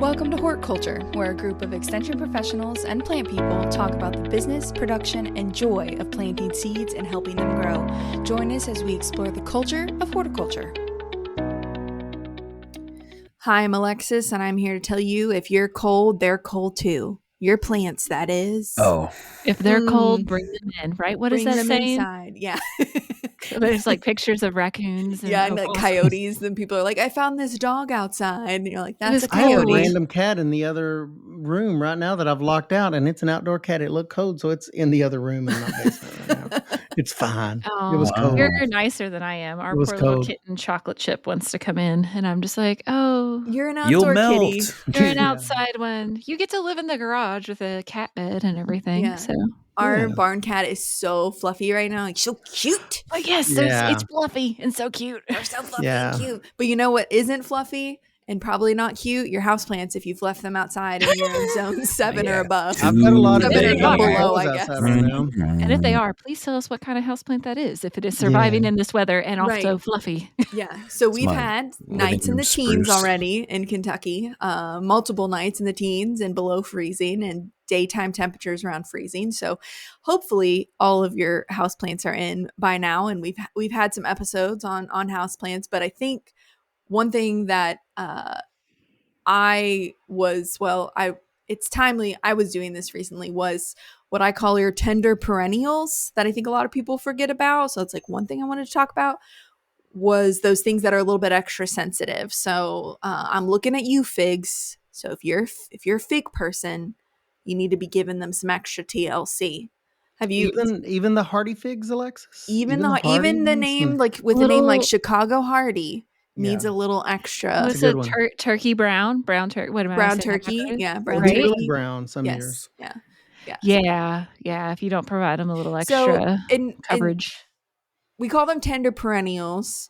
Welcome to Horticulture, where a group of extension professionals and plant people talk about the business, production, and joy of planting seeds and helping them grow. Join us as we explore the culture of horticulture. Hi, I'm Alexis, and I'm here to tell you if you're cold, they're cold too. Your plants, that is. Oh. If they're cold, bring them in, right? What is that saying? Bring them inside, yeah. There's like pictures of raccoons and, and like coyotes. Then people are like, I found this dog outside. And you're like, that's a I have a coyote. random cat in the other room right now that I've locked out, and it's an outdoor cat. It looked cold, so it's in the other room in my basement right now. It's fine. Oh, it was cold. You're nicer than I am. Our poor little kitten Chocolate Chip wants to come in, and I'm just like, oh. You're an outdoor kitty. You're an outside one. You get to live in the garage with a cat bed and everything. Yeah. So our barn cat is so fluffy right now. Like, so cute. Oh, yes. It's fluffy and so cute. They're so fluffy and cute. But you know what isn't fluffy? And probably not cute, your houseplants if you've left them outside and you're in zone 7 or above. I've got a lot of below, I guess. And if they are, please tell us what kind of houseplant that is, if it is surviving in this weather and also fluffy. Yeah. So we've had nights in the teens already in Kentucky, multiple nights in the teens and below freezing, and daytime temperatures around freezing. So hopefully all of your houseplants are in by now. And we've had some episodes on houseplants, but I think one thing that it's timely, I was doing this recently, was what I call your tender perennials that I think a lot of people forget about. So it's like one thing I wanted to talk about was those things that are a little bit extra sensitive. So I'm looking at you, figs. So if you're a fig person, you need to be giving them some extra TLC. Have you even the hardy figs, Alexis? Even the name, like with a name like Chicago Hardy, needs a little extra. What's it? Turkey brown turkey. What am I? Brown turkey. Yeah, brown turkey. Really brown some years. Yeah. If you don't provide them a little extra coverage. We call them tender perennials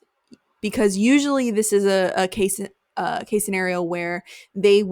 because usually this is a case scenario where the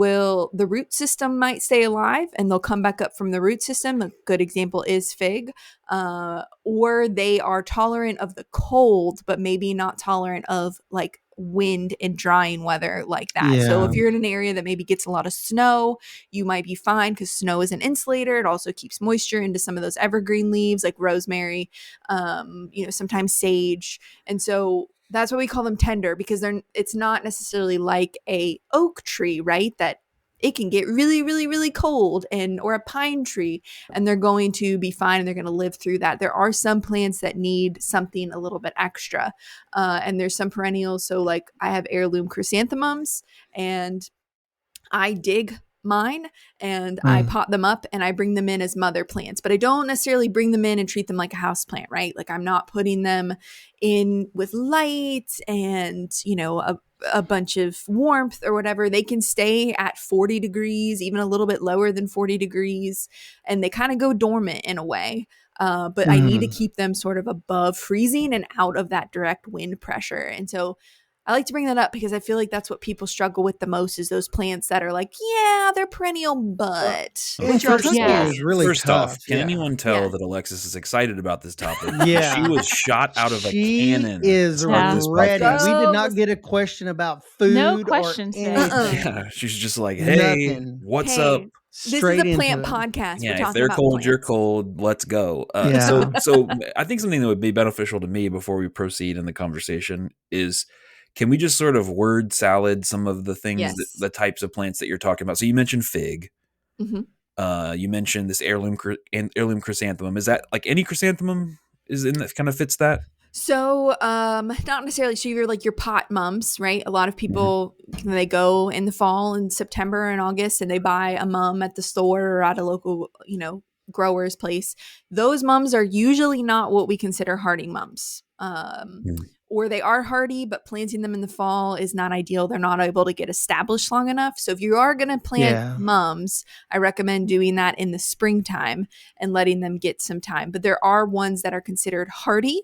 root system might stay alive and they'll come back up from the root system. A good example is fig, or they are tolerant of the cold, but maybe not tolerant of like wind and drying weather like that. Yeah. So if you're in an area that maybe gets a lot of snow, you might be fine because snow is an insulator. It also keeps moisture into some of those evergreen leaves like rosemary, sometimes sage. And so that's why we call them tender, because it's not necessarily like a oak tree, right? That it can get really, really, really cold, or a pine tree, and they're going to be fine and they're going to live through that. There are some plants that need something a little bit extra. And there's some perennials. So like I have heirloom chrysanthemums, and I dig mine and I pot them up and I bring them in as mother plants, but I don't necessarily bring them in and treat them like a house plant, right? Like I'm not putting them in with light and, a bunch of warmth or whatever. They can stay at 40 degrees, even a little bit lower than 40 degrees, and they kind of go dormant in a way. But I need to keep them sort of above freezing and out of that direct wind pressure. And so I like to bring that up because I feel like that's what people struggle with the most, is those plants that are like, yeah, they're perennial, but First off, can anyone tell that Alexis is excited about this topic? Yeah. She was shot out of a cannon. She is ready. We did not get a question about food. No questions. Yeah, she's just like, hey, what's up? This is a plant podcast. Yeah, if they're cold, you're cold. Let's go. So I think something that would be beneficial to me before we proceed in the conversation is, can we just sort of word salad some of the things, the types of plants that you're talking about? So you mentioned fig. Mm-hmm. You mentioned this heirloom chrysanthemum. Is that like any chrysanthemum is in that kind of fits that? So not necessarily. So you're like your pot mums, right? A lot of people, they go in the fall in September and August and they buy a mum at the store or at a local, grower's place. Those mums are usually not what we consider hardy mums. Or they are hardy, but planting them in the fall is not ideal. They're not able to get established long enough. So if you are going to plant mums, I recommend doing that in the springtime and letting them get some time. But there are ones that are considered hardy.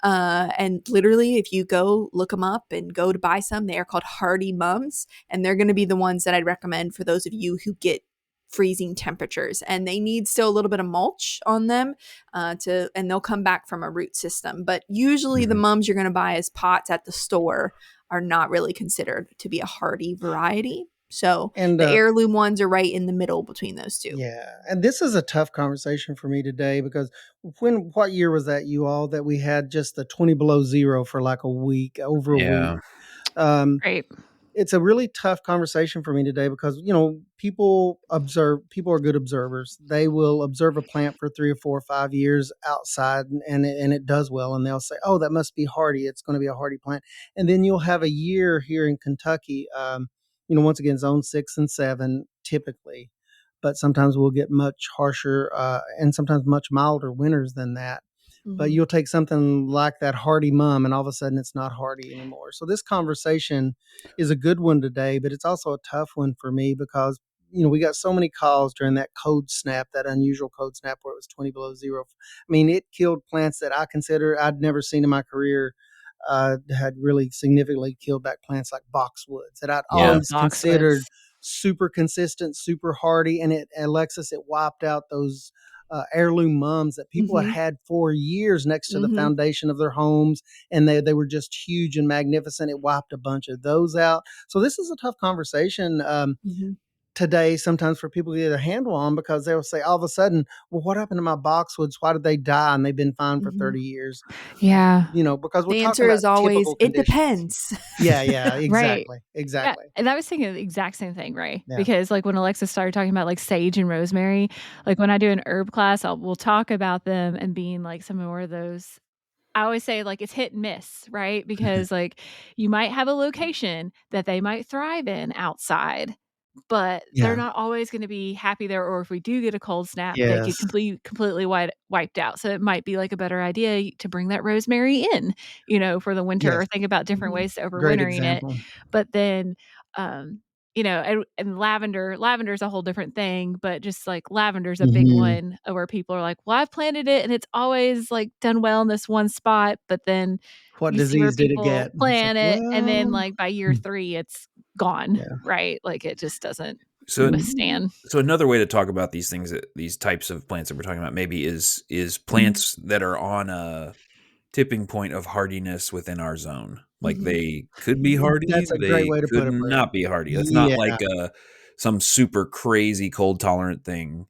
And literally, if you go look them up and go to buy some, they are called hardy mums. And they're going to be the ones that I'd recommend for those of you who get freezing temperatures, and they need still a little bit of mulch on them and they'll come back from a root system. But usually the mums you're going to buy as pots at the store are not really considered to be a hardy variety. So the heirloom ones are right in the middle between those two. Yeah. And this is a tough conversation for me today because what year was that, you all, that we had just the 20 below zero for like a week, over a week? Right. It's a really tough conversation for me today because, people are good observers. They will observe a plant for 3 or 4 or 5 years outside and it does well. And they'll say, oh, that must be hardy. It's going to be a hardy plant. And then you'll have a year here in Kentucky, once again, zone 6 and 7 typically, but sometimes we'll get much harsher and sometimes much milder winters than that. But you'll take something like that hardy mum and all of a sudden it's not hardy anymore. So this conversation is a good one today, but it's also a tough one for me because, we got so many calls during that cold snap, that unusual cold snap where it was 20 below zero. I mean, it killed plants that I consider I'd never seen in my career. Had really significantly killed back plants like boxwoods that I'd always considered super consistent, super hardy. And Alexis, it wiped out those heirloom mums that people had for years next to the foundation of their homes, and they were just huge and magnificent. It wiped a bunch of those out. So this is a tough conversation today sometimes for people to get a handle on, because they'll say all of a sudden, well, what happened to my boxwoods? Why did they die? And they've been fine for 30 years. Yeah. Because we're the talking answer about is always, it conditions. depends. Yeah, exactly. Right. Exactly. Yeah, and I was thinking the exact same thing, right? Yeah. Because like when Alexis started talking about like sage and rosemary, like when I do an herb class, we'll talk about them and being like some more of those. I always say like it's hit and miss, right? Because like you might have a location that they might thrive in outside, but they're not always going to be happy there. Or if we do get a cold snap, they get completely wiped out. So it might be like a better idea to bring that rosemary in, for the winter, or think about different ways to overwintering it. But then, and lavender's a whole different thing, but just like lavender's a big one where people are like, well, I've planted it and it's always like done well in this one spot, but then what you see where disease did it people get? plant it, and then like by year 3, it's gone, right? Like it just doesn't withstand. So another way to talk about these things, these types of plants that we're talking about, maybe is plants that are on a tipping point of hardiness within our zone. Like they could be hardy, That's a great way to could put it, Brett. not be hardy. That's not like some super crazy cold tolerant thing.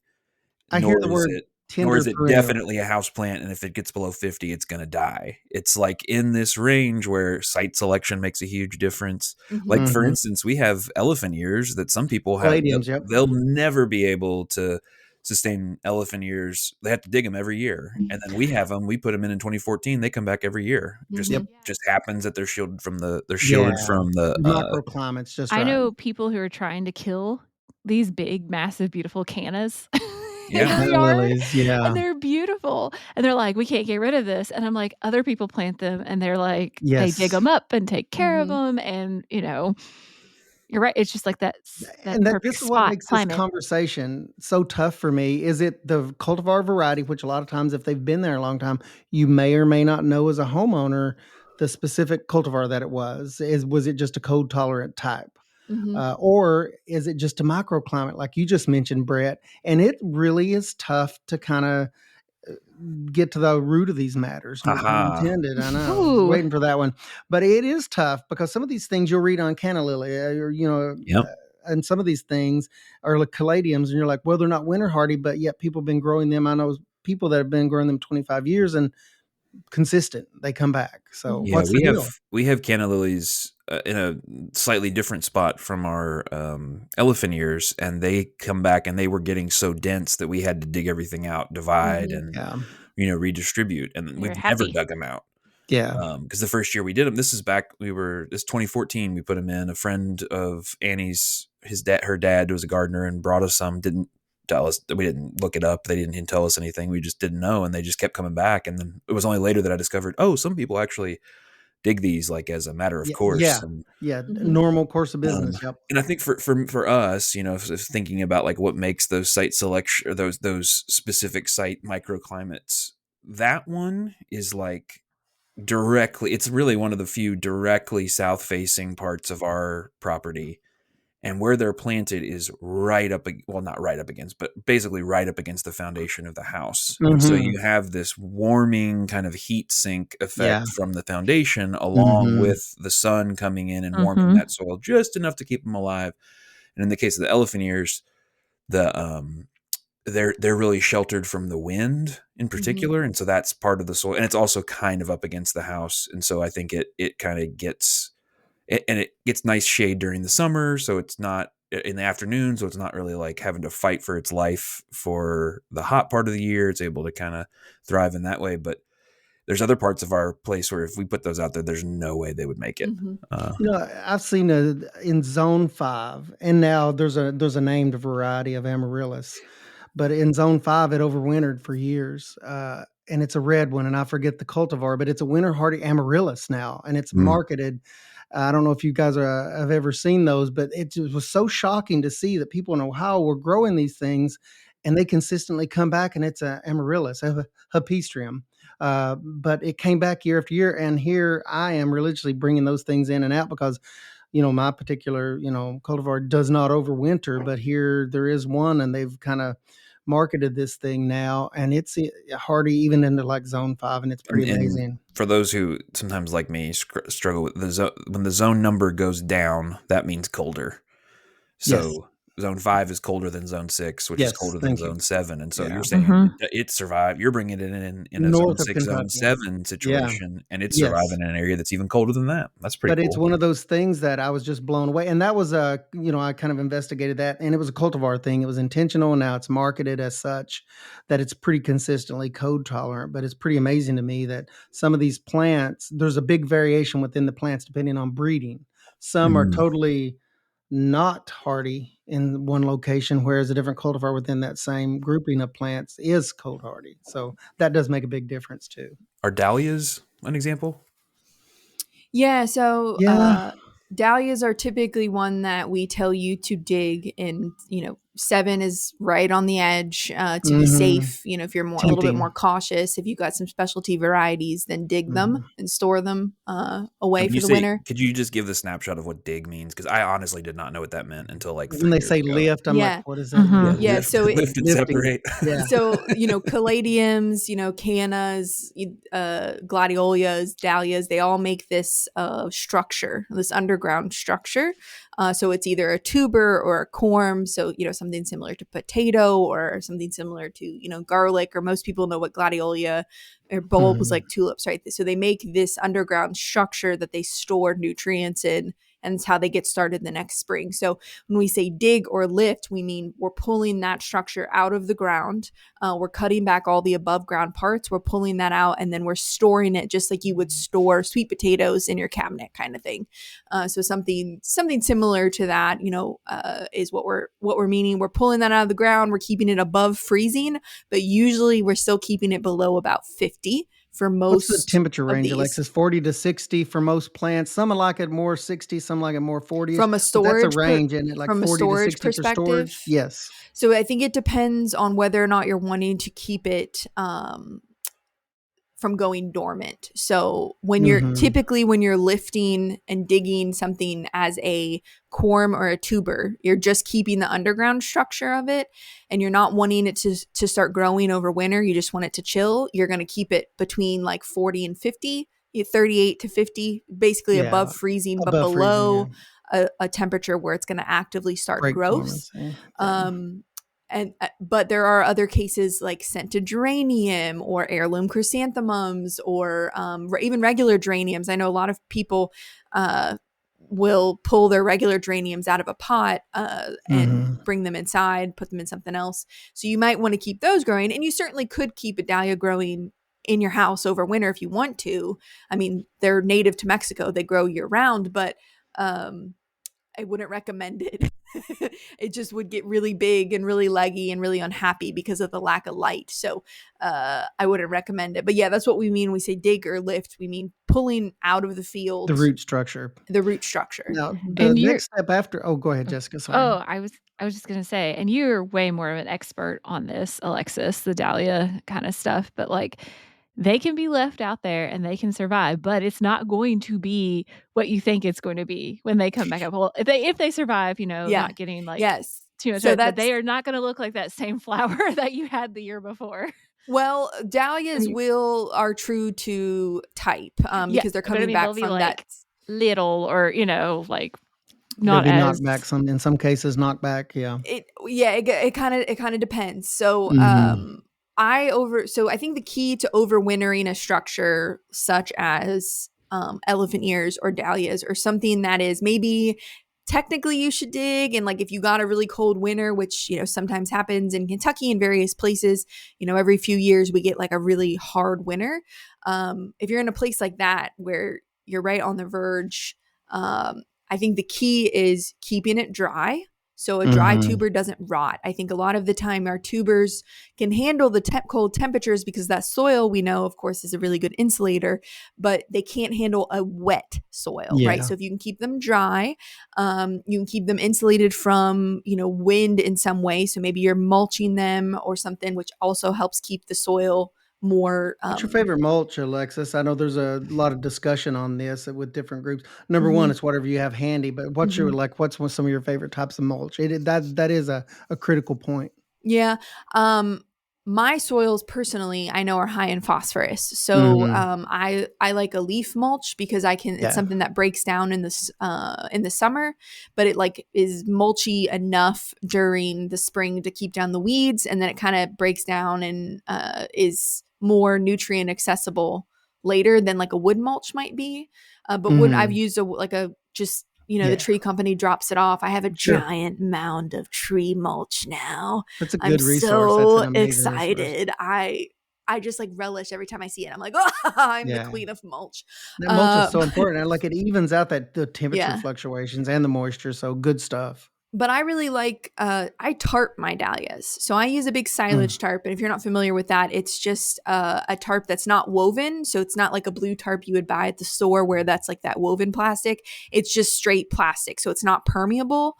I hear the word nor is it perennial. definitely a house plant, and if it gets below 50, it's going to die. It's like in this range where site selection makes a huge difference. Like, for instance, we have elephant ears that some people have. They'll never be able to sustain elephant ears. They have to dig them every year. And then we have them. We put them in 2014. They come back every year. Just happens that they're shielded from the microclimates. Just right. I know people who are trying to kill these big, massive, beautiful cannas. Lilies, and they're beautiful, and they're like, we can't get rid of this. And I'm like, other people plant them, and they're like, they dig them up and take care of them, and you're right, it's just like that and perfect this is what makes climate. This conversation so tough for me. Is it the cultivar variety, which a lot of times if they've been there a long time, you may or may not know as a homeowner the specific cultivar that it was it just a cold tolerant type? Or is it just a microclimate like you just mentioned, Brett? And it really is tough to kind of get to the root of these matters. No pun intended. I know. I was waiting for that one. But it is tough because some of these things you'll read on canna lily or, and some of these things are like caladiums, and you're like, well, they're not winter hardy, but yet people have been growing them. I know people that have been growing them 25 years and consistent, they come back. So what's the deal? We have canna lilies in a slightly different spot from our elephant ears, and they come back, and they were getting so dense that we had to dig everything out, divide, and redistribute, and we've never dug them out. Because the first year we did them, this 2014, we put them in. A friend of Annie's, her dad was a gardener and brought us some. Didn't tell us, we didn't look it up. They didn't tell us anything. We just didn't know. And they just kept coming back. And then it was only later that I discovered, some people actually dig these like as a matter of course. Normal course of business. And I think for us, thinking about like what makes those site selection, or those specific site microclimates, that one is like it's really one of the few directly south facing parts of our property. And where they're planted is not right up against, but basically right up against the foundation of the house. So you have this warming kind of heat sink effect from the foundation, along with the sun coming in and warming that soil just enough to keep them alive. And in the case of the elephant ears, they're really sheltered from the wind in particular, and so that's part of the soil, and it's also kind of up against the house, and so I think it kind of gets it gets nice shade during the summer, so it's not in the afternoon, so it's not really like having to fight for its life for the hot part of the year. It's able to kind of thrive in that way, but there's other parts of our place where if we put those out there, there's no way they would make it. I've seen in zone 5, and now there's a named variety of amaryllis, but in zone 5 it overwintered for years, and it's a red one, and I forget the cultivar, but it's a winter hardy amaryllis now, and it's marketed. I don't know if you guys have ever seen those, but it just was so shocking to see that people in Ohio were growing these things, and they consistently come back, and it's a amaryllis, a hypestrium. But it came back year after year, and here I am religiously bringing those things in and out because, my particular, cultivar does not overwinter, but here there is one, and they've kind of marketed this thing now, and it's hardy even into like zone 5, and it's pretty amazing. For those who sometimes like me struggle with when the zone number goes down, that means colder. So zone 5 is colder than zone 6, which is colder than zone 7. And so you're saying it survived. You're bringing it in a North zone 6, zone 7 situation, and it's surviving in an area that's even colder than that. That's pretty cool. But it's one of those things that I was just blown away. And that was I kind of investigated that, and it was a cultivar thing. It was intentional, and now it's marketed as such that it's pretty consistently code tolerant. But it's pretty amazing to me that some of these plants, there's a big variation within the plants depending on breeding. Some are totally not hardy in one location, whereas a different cultivar within that same grouping of plants is cold hardy. So that does make a big difference too. Are dahlias an example? Yeah. So dahlias are typically one that we tell you to dig, and 7 is right on the edge to be safe. If you're a little bit more cautious, if you got some specialty varieties, then dig them and store them away for the winter. Could you just give the snapshot of what dig means? Because I honestly did not know what that meant until like 3 when they years say ago. lift, I'm like, what is that? Yeah, so lift and separate. Yeah. So caladiums, cannas, gladiolus, dahlias, they all make this structure, this underground structure. So it's either a tuber or a corm. So, something similar to potato or something similar to, garlic, or most people know what gladiolia or bulbs like tulips, right? So they make this underground structure that they store nutrients in, and it's how they get started the next spring. So when we say dig or lift, we mean we're pulling that structure out of the ground. We're cutting back all the above ground parts. We're pulling that out, and then we're storing it just like you would store sweet potatoes in your cabinet, kind of thing. So something similar to that, is what we're meaning. We're pulling that out of the ground. We're keeping it above freezing, but usually we're still keeping it below about 50. For most. What's the temperature range, Alexis? 40 to 60 for most plants. Some like it more 60, some like it more 40. From a storage, that's a range, isn't it? Like from 40 a storage to 60 perspective. For storage? Yes. So I think it depends on whether or not you're wanting to keep it from going dormant. So when you're typically when you're lifting and digging something as a corm or a tuber, you're just keeping the underground structure of it, and you're not wanting it to start growing over winter. You just want it to chill. You're going to keep it between like 40 and 50, 38 to 50, basically above freezing, but below a temperature where it's going to actively start growth. But there are other cases like scented geranium or heirloom chrysanthemums or even regular geraniums. I know a lot of people will pull their regular geraniums out of a pot and bring them inside, put them in something else. So you might want to keep those growing, and you certainly could keep a dahlia growing in your house over winter if you want to. I mean, they're native to Mexico. They grow year round, but I wouldn't recommend it. It just would get really big and really leggy and really unhappy because of the lack of light. So I wouldn't recommend it. But yeah, that's what we mean when we say dig or lift. We mean pulling out of the field. The root structure. Now, the next step after... Oh, go ahead, Jessica. Sorry. Oh, I was just going to say, and you're way more of an expert on this, Alexis, the dahlia kind of stuff. But like, they can be left out there and they can survive, but it's not going to be what you think it's going to be when they come back up. Well, if they survive, not getting like too much, but they are not going to look like that same flower that you had the year before. Well, dahlias are true to type because they're coming back from like that little or like not They'll be as knocked back in some cases knocked back. Yeah. It kind of depends. So I think the key to overwintering a structure such as elephant ears or dahlias or something that is maybe technically you should dig, and like if you got a really cold winter, which sometimes happens in Kentucky and various places, every few years we get like a really hard winter. If you're in a place like that where you're right on the verge, I think the key is keeping it dry. So a dry tuber doesn't rot. I think a lot of the time our tubers can handle the cold temperatures because that soil, we know, of course, is a really good insulator, but they can't handle a wet soil, right? So if you can keep them dry, you can keep them insulated from, wind in some way. So maybe you're mulching them or something, which also helps keep the soil more. What's your favorite mulch, Alexis? I know there's a lot of discussion on this with different groups. Number one, it's whatever you have handy, but what's some of your favorite types of mulch? That is a critical point. Yeah. My soils personally, I know, are high in phosphorus. So I like a leaf mulch because it's something that breaks down in the summer, but it like is mulchy enough during the spring to keep down the weeds, and then it kind of breaks down and is more nutrient accessible later than like a wood mulch might be. But wood, I've used the tree company drops it off. I have a giant mound of tree mulch now. That's a good resource. So That's an amazing excited. Resource. I just like relish every time I see it. I'm like, oh, I'm the queen of mulch. That mulch is so important. Like it evens out the temperature fluctuations and the moisture. So good stuff. But I really like, I tarp my dahlias. So I use a big silage tarp. And if you're not familiar with that, it's just a tarp that's not woven. So it's not like a blue tarp you would buy at the store where that's like that woven plastic. It's just straight plastic. So it's not permeable,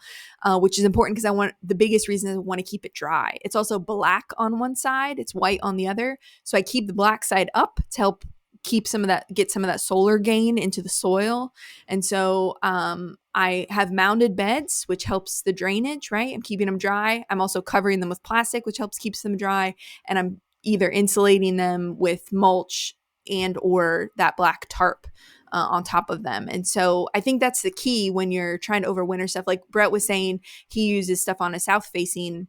which is important because the biggest reason is I want to keep it dry. It's also black on one side. It's white on the other. So I keep the black side up to help get some of that solar gain into the soil. And so I have mounded beds, which helps the drainage, right? I'm keeping them dry. I'm also covering them with plastic, which helps keeps them dry. And I'm either insulating them with mulch and or that black tarp on top of them. And so I think that's the key when you're trying to overwinter stuff. Like Brett was saying, he uses stuff on a south facing,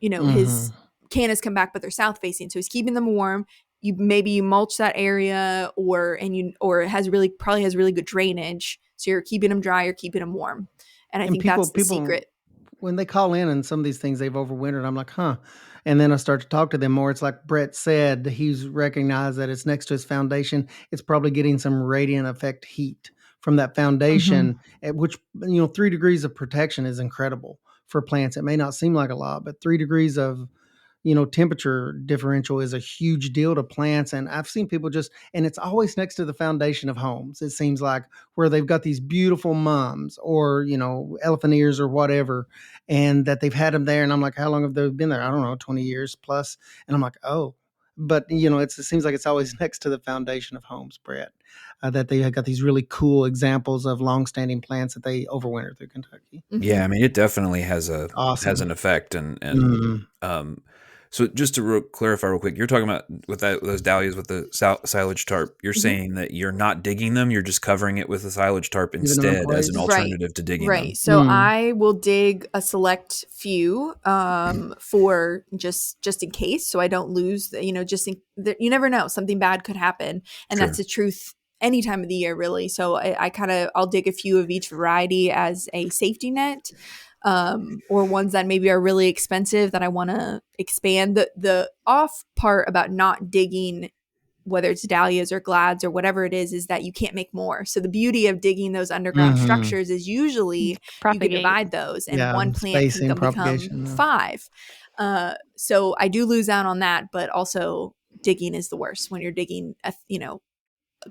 his cannas come back, but they're south facing. So he's keeping them warm. You mulch that area or it probably has really good drainage. So you're keeping them dry, you're keeping them warm. And I think that's the secret. When they call in and some of these things they've overwintered, I'm like, huh. And then I start to talk to them more. It's like Brett said, he's recognized that it's next to his foundation. It's probably getting some radiant effect heat from that foundation, at which, 3 degrees of protection is incredible for plants. It may not seem like a lot, but 3 degrees of temperature differential is a huge deal to plants. And I've seen people and it's always next to the foundation of homes. It seems like where they've got these beautiful mums or, elephant ears or whatever, and that they've had them there. And I'm like, how long have they been there? I don't know, 20 years plus. And I'm like, oh, but it seems like it's always next to the foundation of homes, Brett, that they have got these really cool examples of longstanding plants that they overwinter through Kentucky. Yeah. I mean, it definitely has an effect and so just to clarify real quick, you're talking about with those dahlias with the silage tarp. You're saying that you're not digging them; you're just covering it with a silage tarp instead as an alternative to digging them. Right. So I will dig a select few for just in case, so I don't lose. You never know, something bad could happen, and that's the truth any time of the year, really. So I'll dig a few of each variety as a safety net. Or ones that maybe are really expensive that I want to expand. The off part about not digging, whether it's dahlias or glads or whatever it is that you can't make more. So the beauty of digging those underground structures is usually you can divide those and one plant can become 5. So I do lose out on that, but also digging is the worst when you're digging,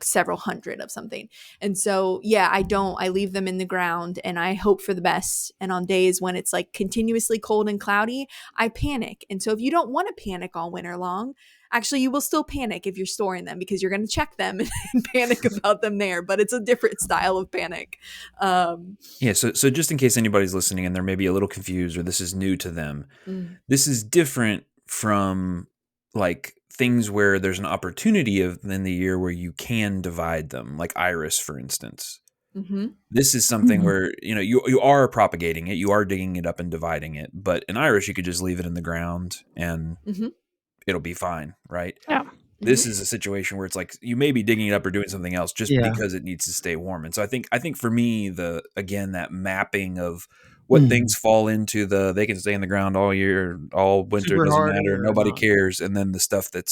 several hundred of something. And so, I leave them in the ground and I hope for the best. And on days when it's like continuously cold and cloudy, I panic. And so if you don't want to panic all winter long, actually you will still panic if you're storing them because you're going to check them and panic about them there, but it's a different style of panic. So just in case anybody's listening and they're maybe a little confused or this is new to them, this is different from like things where there's an opportunity in the year where you can divide them, like iris, for instance. This is something where, you are propagating it, you are digging it up and dividing it. But in Irish, you could just leave it in the ground and it'll be fine, right? Yeah. This is a situation where it's like you may be digging it up or doing something else just because it needs to stay warm. And so I think for me, that mapping of what things fall into they can stay in the ground all year, all winter, Super doesn't hardy matter, or nobody not. cares, and then the stuff that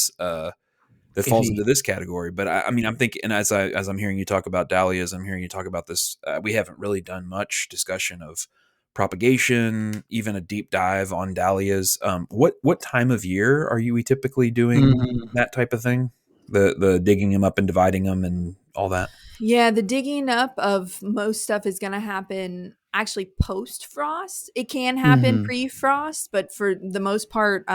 falls into this category. But I mean, I'm thinking, and as I'm hearing you talk about dahlias, I'm hearing you talk about this. We haven't really done much discussion of propagation, even a deep dive on dahlias. What time of year are we typically doing that type of thing? The digging them up and dividing them and all that. Yeah, the digging up of most stuff is going to happen actually post frost. It can happen pre-frost, but for the most part,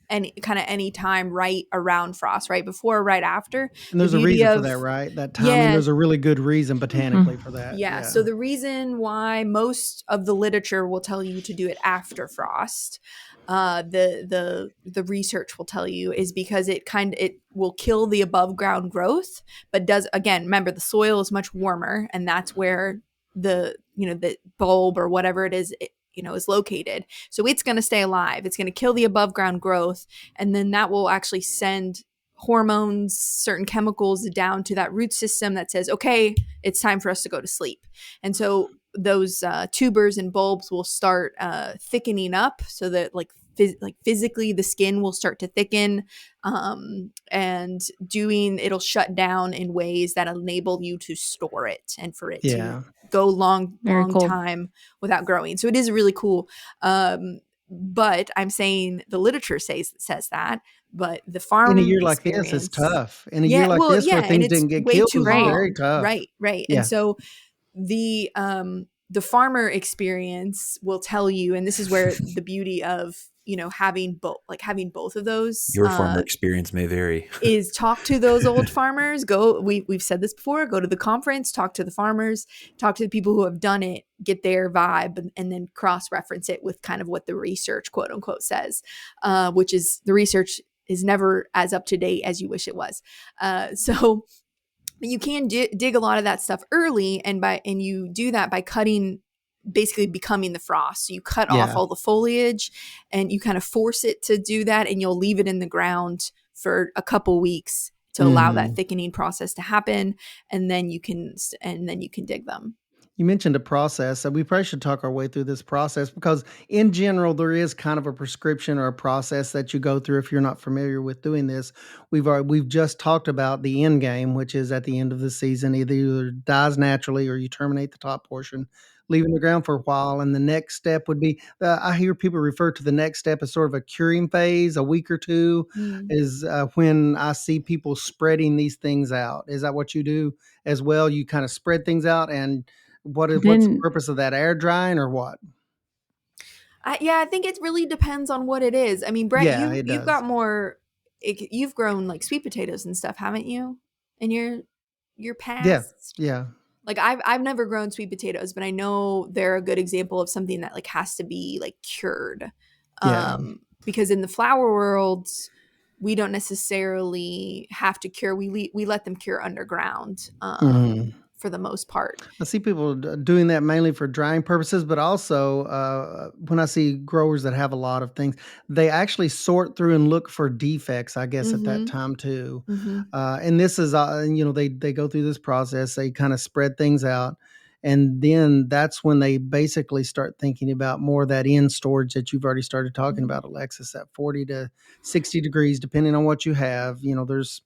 any time right around frost, right before or right after. And there's a reason for that, right? That timing, there's a really good reason botanically for that. Yeah. So the reason why most of the literature will tell you to do it after frost, the research will tell you, is because it will kill the above ground growth, but remember, the soil is much warmer, and that's where the bulb or whatever it is, is located. So it's going to stay alive. It's going to kill the above ground growth, and then that will actually send hormones, certain chemicals down to that root system that says, okay, it's time for us to go to sleep. And so those tubers and bulbs will start thickening up, so that physically the skin will start to thicken, and it'll shut down in ways that enable you to store it and for it to go long time without growing. So it is really cool. But I'm saying the literature says that, but the farm in a year like this is tough. In a year like this where things didn't get way killed too was long. very tough. Right. Yeah. And so the farmer experience will tell you, and this is where the beauty of having both of those. Your farmer experience may vary. Is talk to those old farmers. We've said this before. Go to the conference, talk to the farmers, talk to the people who have done it, get their vibe, and then cross-reference it with kind of what the research, quote unquote, says, which is the research is never as up to date as you wish it was. So you can dig a lot of that stuff early, and you do that by basically becoming the frost. So you cut off all the foliage, and you kind of force it to do that, and you'll leave it in the ground for a couple weeks to allow that thickening process to happen, and then you can dig them. You mentioned a process, so we probably should talk our way through this process, because in general, there is kind of a prescription or a process that you go through if you're not familiar with doing this. We've just talked about the end game, which is at the end of the season, either dies naturally or you terminate the top portion, leave it in the ground for a while. And the next step would be, I hear people refer to the next step as sort of a curing phase, a week or two, is when I see people spreading these things out. Is that what you do as well? You kind of spread things out, and what's the purpose of that? Air drying or what? I think it really depends on what it is. I mean, Brett, you've got more. You've grown like sweet potatoes and stuff, haven't you? In your past, yeah. Like I've never grown sweet potatoes, but I know they're a good example of something that like has to be like cured. Because in the flower world, we don't necessarily have to cure. We let them cure underground. For the most part. I see people doing that mainly for drying purposes, but also when I see growers that have a lot of things, they actually sort through and look for defects, I guess, at that time too. And this is, they go through this process, they kind of spread things out. And then that's when they basically start thinking about more of that in storage that you've already started talking about, Alexis, at 40 to 60 degrees, depending on what you have. There's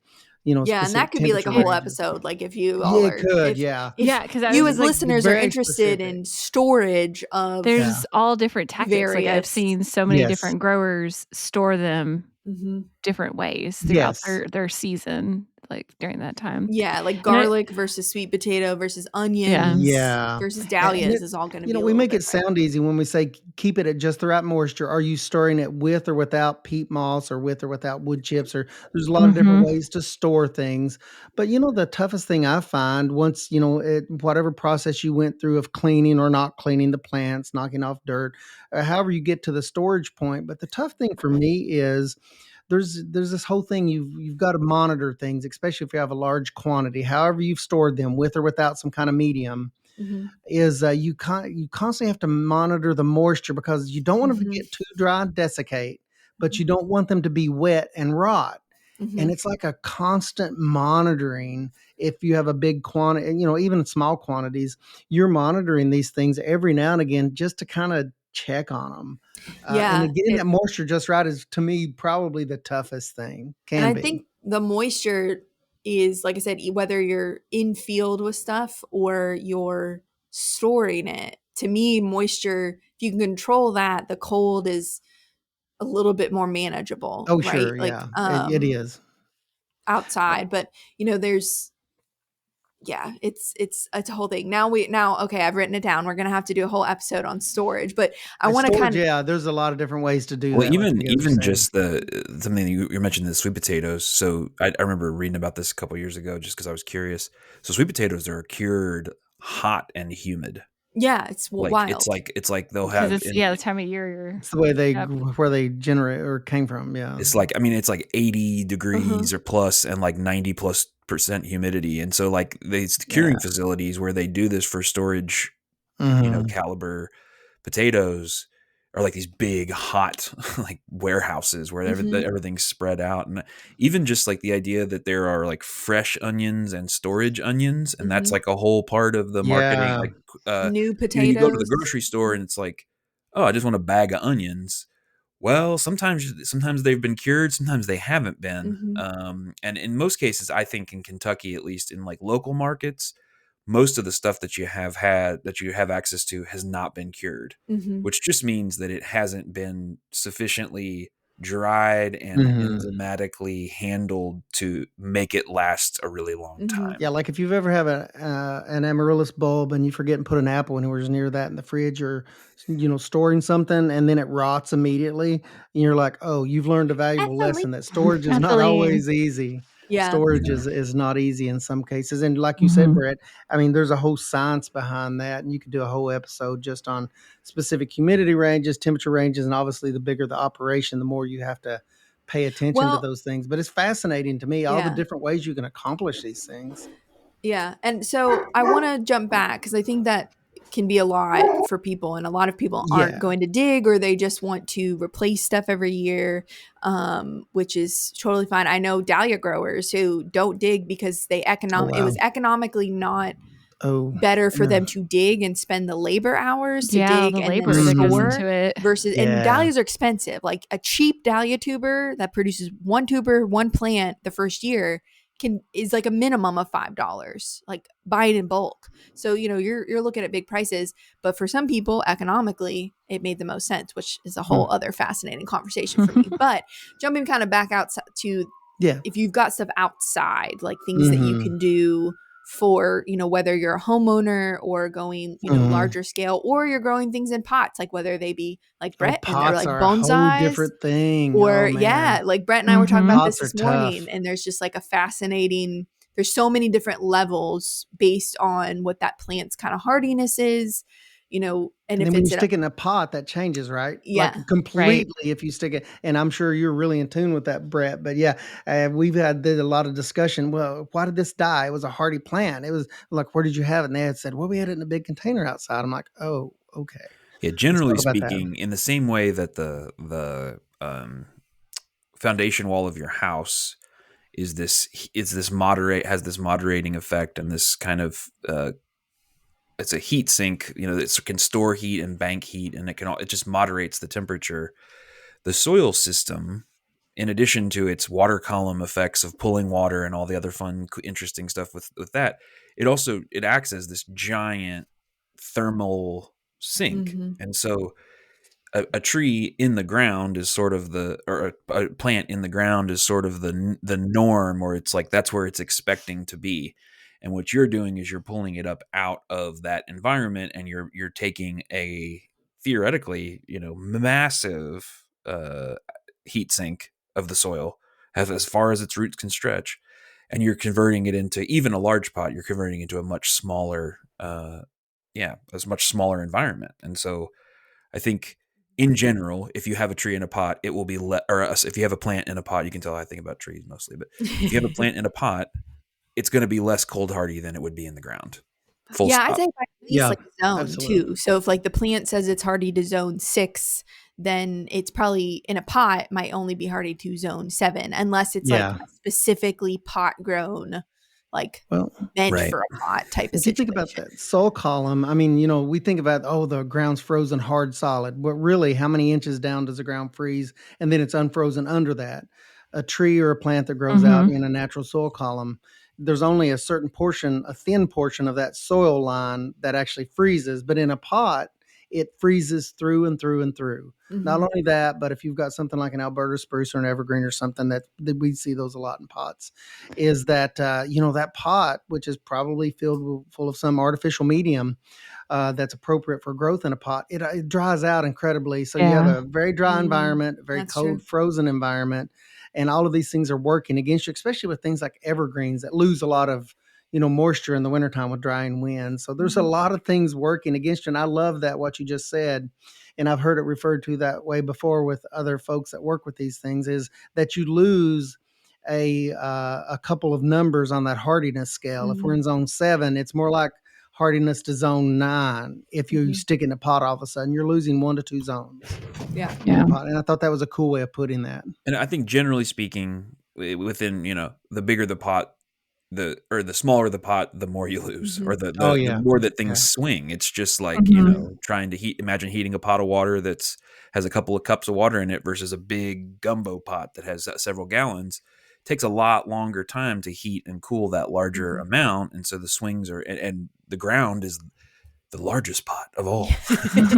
and that could be like a whole episode. Like if you all because you as listeners are interested in storage of, there's all different tactics. Like I've seen so many different growers store them different ways throughout their season, like during that time. Yeah, like garlic versus sweet potato versus onions versus dahlias is all going to be. We make it sound easy when we say keep it at just the right moisture. Are you storing it with or without peat moss, or with or without wood chips? Or there's a lot of different ways to store things. But the toughest thing I find once whatever process you went through of cleaning or not cleaning the plants, knocking off dirt, however you get to the storage point. But the tough thing for me is there's this whole thing you've got to monitor things, especially if you have a large quantity, however you've stored them, with or without some kind of medium. Is you constantly have to monitor the moisture, because you don't want them to get too dry and desiccate, but you don't want them to be wet and rot. And it's like a constant monitoring. If you have a big quantity, even small quantities, you're monitoring these things every now and again just to kind of check on them. And getting that moisture just right is, to me, probably the toughest thing. And I think the moisture is, like I said, whether you're in field with stuff or you're storing it. To me, moisture, if you can control that, the cold is a little bit more manageable. Oh, right? sure. Like, yeah, it is. Outside, but there's, it's a whole thing. Okay, I've written it down. We're gonna have to do a whole episode on storage, but I want to kind of there's a lot of different ways to do that. Well, even just something that you mentioned, the sweet potatoes. So I remember reading about this a couple years ago, just because I was curious. So sweet potatoes are cured hot and humid. Yeah, it's wild. It's like they'll have the time of year. It's the way where they generate or came from. Yeah, it's like, I mean, it's like 80 degrees or plus, and like 90+% humidity, and so like these curing facilities where they do this for storage, caliber potatoes, are like these big hot like warehouses where everything's spread out. And even just like the idea that there are like fresh onions and storage onions, and that's like a whole part of the marketing. Like new potatoes. You go to the grocery store and it's like, oh, I just want a bag of onions. Well, sometimes they've been cured, sometimes they haven't been. And in most cases, I think in Kentucky, at least in like local markets, most of the stuff that you have access to has not been cured, which just means that it hasn't been sufficiently dried and enzymatically handled to make it last a really long time. Yeah, like if you've ever have an amaryllis bulb and you forget and put an apple anywhere near that in the fridge, or storing something and then it rots immediately, and you're like, oh, you've learned a valuable lesson that storage is not always easy. Storage is not easy in some cases. And like you said, Brett, I mean, there's a whole science behind that, and you could do a whole episode just on specific humidity ranges, temperature ranges, and obviously the bigger the operation, the more you have to pay attention to those things. But it's fascinating to me, all the different ways you can accomplish these things. Yeah. And so I want to jump back, because I think that can be a lot for people, and a lot of people aren't going to dig, or they just want to replace stuff every year, which is totally fine. I know dahlia growers who don't dig because it was economically not better for them to dig and spend the labor hours to dig the and labor then that goes store into it. Versus and dahlias are expensive. Like a cheap dahlia tuber that produces one tuber, one plant the first year is like a minimum of $5. Like, buy it in bulk. So you're looking at big prices, but for some people economically it made the most sense, which is a whole other fascinating conversation for me. But jumping kind of back out to if you've got stuff outside, like things that you can do for whether you're a homeowner or going larger scale, or you're growing things in pots, like whether they be like Brett and they're like bonsais, a whole different thing, or like Brett and I were talking about this morning, and there's just like there's so many different levels based on what that plant's kind of hardiness is, and if then when you stick it in a pot, that changes, right? Yeah, like completely. Right. If you stick it, and I'm sure you're really in tune with that, Brett. But we've did a lot of discussion. Well, why did this die? It was a hardy plant. It was like, where did you have it? And they had said, well, we had it in a big container outside. I'm like, oh, okay. Yeah, generally speaking, in the same way that the foundation wall of your house has this moderating effect, and this kind of it's a heat sink, it can store heat and bank heat, and it just moderates the temperature. The soil system, in addition to its water column effects of pulling water and all the other fun, interesting stuff with that, it acts as this giant thermal sink. And so a tree in the ground is sort of or a plant in the ground is sort of the norm, or it's like that's where it's expecting to be. And what you're doing is you're pulling it up out of that environment, and you're taking a theoretically, massive heat sink of the soil as far as its roots can stretch, and you're converting it into, even a large pot, you're converting it into a much smaller environment. And so I think in general, if you have a tree in a pot, it will be if you have a plant in a pot, you can tell I think about trees mostly, but if you have a plant in a pot, it's going to be less cold hardy than it would be in the ground. Full I'd stop. say by at least like zone absolutely. Too. So if like the plant says it's hardy to zone 6, then it's probably in a pot might only be hardy to zone 7, unless it's like a specifically pot grown, like meant for a pot type of situation. If you think about that soil column, I mean, we think about, the ground's frozen hard solid, but really how many inches down does the ground freeze? And then it's unfrozen under that. A tree or a plant that grows out in a natural soil column, there's only a certain portion, a thin portion of that soil line that actually freezes. But in a pot, it freezes through and through and through. Mm-hmm. Not only that, but if you've got something like an Alberta spruce or an evergreen or something that we see those a lot in pots, is that, that pot, which is probably full of some artificial medium that's appropriate for growth in a pot, it dries out incredibly. So you have a very dry environment, a very cold, frozen environment. And all of these things are working against you, especially with things like evergreens that lose a lot of, moisture in the wintertime with drying winds. So there's a lot of things working against you. And I love that, what you just said. And I've heard it referred to that way before with other folks that work with these things, is that you lose a couple of numbers on that hardiness scale. If we're in zone 7, it's more like hardiness to zone 9. If you stick in a pot, all of a sudden you're losing 1 to 2 zones. Yeah. And I thought that was a cool way of putting that. And I think generally speaking, within, the bigger the pot, the smaller the pot, the more you lose, or the more that things swing. It's just like, trying to imagine heating a pot of water has a couple of cups of water in it versus a big gumbo pot that has several gallons. It takes a lot longer time to heat and cool that larger amount. And so the swings and the ground is the largest pot of all.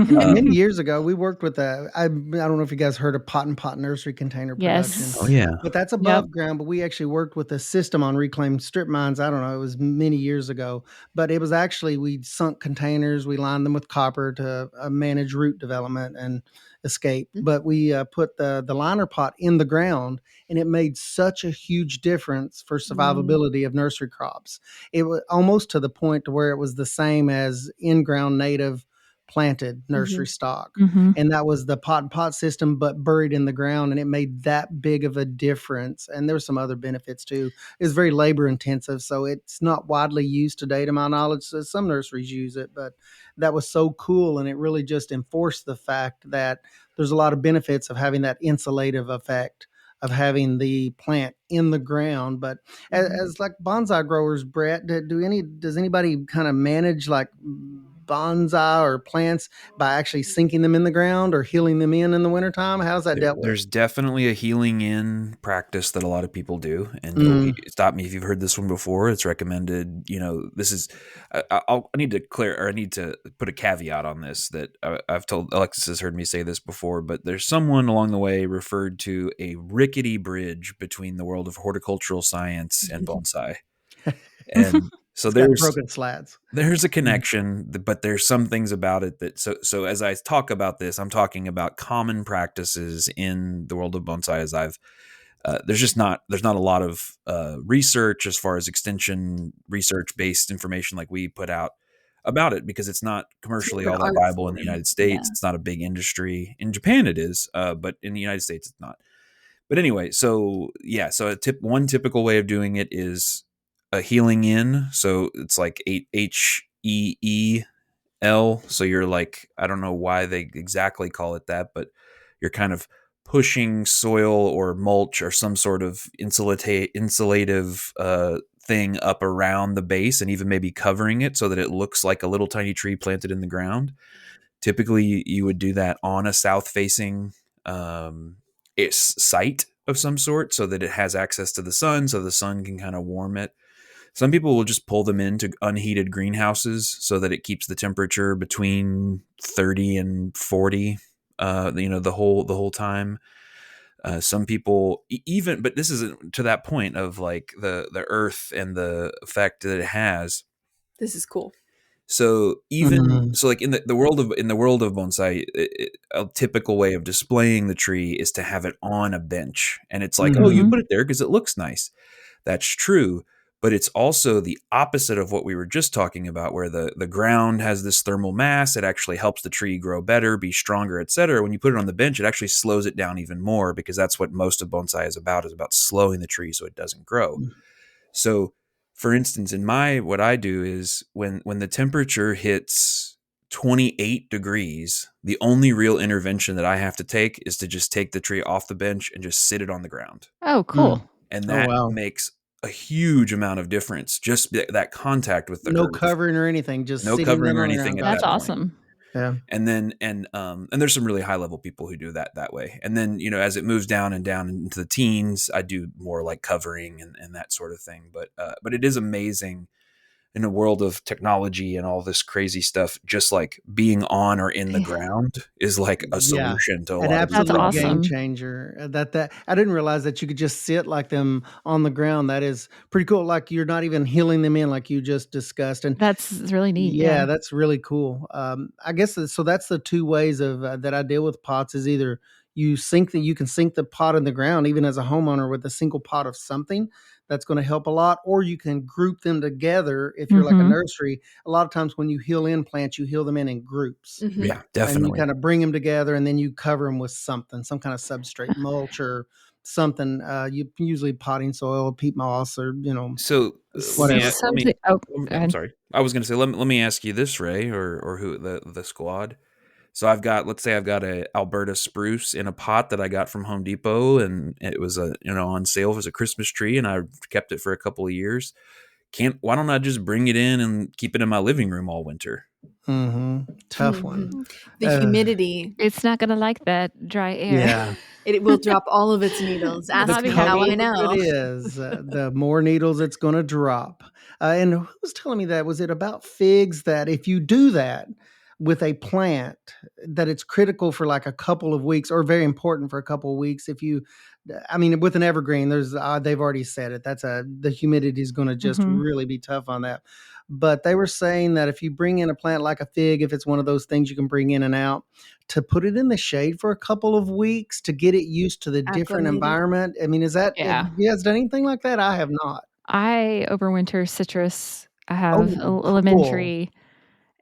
Many years ago, we worked with I don't know if you guys heard of pot and pot nursery container production. Yes. Oh yeah. But that's above ground. But we actually worked with a system on reclaimed strip mines. I don't know, it was many years ago. But it was actually, we sunk containers, we lined them with copper to manage root development and escape. But we put the liner pot in the ground, and it made such a huge difference for survivability of nursery crops. It was almost to the point to where it was the same as in-ground native planted nursery stock. And that was the pot and pot system, but buried in the ground. And it made that big of a difference. And there's some other benefits too. It's very labor intensive. So it's not widely used today, to my knowledge. So some nurseries use it, but that was so cool. And it really just enforced the fact that there's a lot of benefits of having that insulative effect of having the plant in the ground. But as like bonsai growers, Brett, does anybody kind of manage like bonsai or plants by actually sinking them in the ground or healing them in the wintertime? How's that dealt with? There's definitely a healing in practice that a lot of people do. And stop me if you've heard this one before. It's recommended, this is, I need to put a caveat on this, that I've told Alexis has heard me say this before, but there's someone along the way referred to a rickety bridge between the world of horticultural science and bonsai. And so there's broken slats. There's a connection, but there's some things about it that so as I talk about this, I'm talking about common practices in the world of bonsai. As there's not a lot of research as far as extension research based information like we put out about it, because it's not commercially all that viable in the United States. It's not a big industry. In Japan it is, but in the United States it's not. But anyway, so one typical way of doing it is a healing in. So it's like HEEL. So you're like, I don't know why they exactly call it that, but you're kind of pushing soil or mulch or some sort of insulative thing up around the base, and even maybe covering it so that it looks like a little tiny tree planted in the ground. Typically you would do that on a south facing site of some sort, so that it has access to the sun, so the sun can kind of warm it. Some people will just pull them into unheated greenhouses so that it keeps the temperature between 30 and 40, the whole time. Some people but this isn't to that point of like the earth and the effect that it has. This is cool. So so like in the world of bonsai, a typical way of displaying the tree is to have it on a bench, and it's like, oh, you put it there because it looks nice. That's true. but it's also the opposite of what we were just talking about, where the ground has this thermal mass. It actually helps the tree grow better, be stronger, etc. When you put it on the bench, it actually slows it down even more, because that's what most of bonsai is about slowing the tree so it doesn't grow. So, for instance, what I do is when the temperature hits 28 degrees, the only real intervention that I have to take is to just take the tree off the bench and just sit it on the ground. Oh, cool. And that makes a huge amount of difference. Just that contact with the no earth. covering or anything, just no covering or anything at That's that awesome. point. Yeah. And then and there's some really high level people who do that way. And then, as it moves down and down into the teens, I do more like covering and that sort of thing. But it is amazing in a world of technology and all this crazy stuff, just like being on or in the ground is like a solution to a lot of these absolute problems. game changer. That I didn't realize that you could just sit like them on the ground. That is pretty cool. Like you're not even heeling them in, like you just discussed. And that's really neat. Yeah, that's really cool. I guess so. That's the two ways of that I deal with pots is either you can sink the pot in the ground, even as a homeowner, with a single pot of something that's going to help a lot, or you can group them together. If you're like a nursery, a lot of times when you heel in plants, you heel them in groups. Yeah, definitely. And you kind of bring them together, and then you cover them with some kind of substrate, mulch or something. You usually potting soil, peat moss, or So whatever. I'm sorry. I was going to say, let me ask you this, Ray, or who the squad. So let's say I've got a Alberta spruce in a pot that I got from Home Depot, and it was on sale as a Christmas tree, and I kept it for a couple of years. Why don't I just bring it in and keep it in my living room all winter? Tough one. The humidity. It's not going to like that dry air. Yeah. It will drop all of its needles. Ask me how I know. It is. The more needles it's going to drop. And who was telling me that? Was it about figs that if you do that with a plant, that it's critical for like a couple of weeks, or very important for a couple of weeks? With an evergreen, they've already said it. The humidity is going to just really be tough on that. But they were saying that if you bring in a plant like a fig, if it's one of those things you can bring in and out, to put it in the shade for a couple of weeks to get it used to the different environment. Is that, have you guys done anything like that? I have not. I overwinter citrus. I have a lemon tree.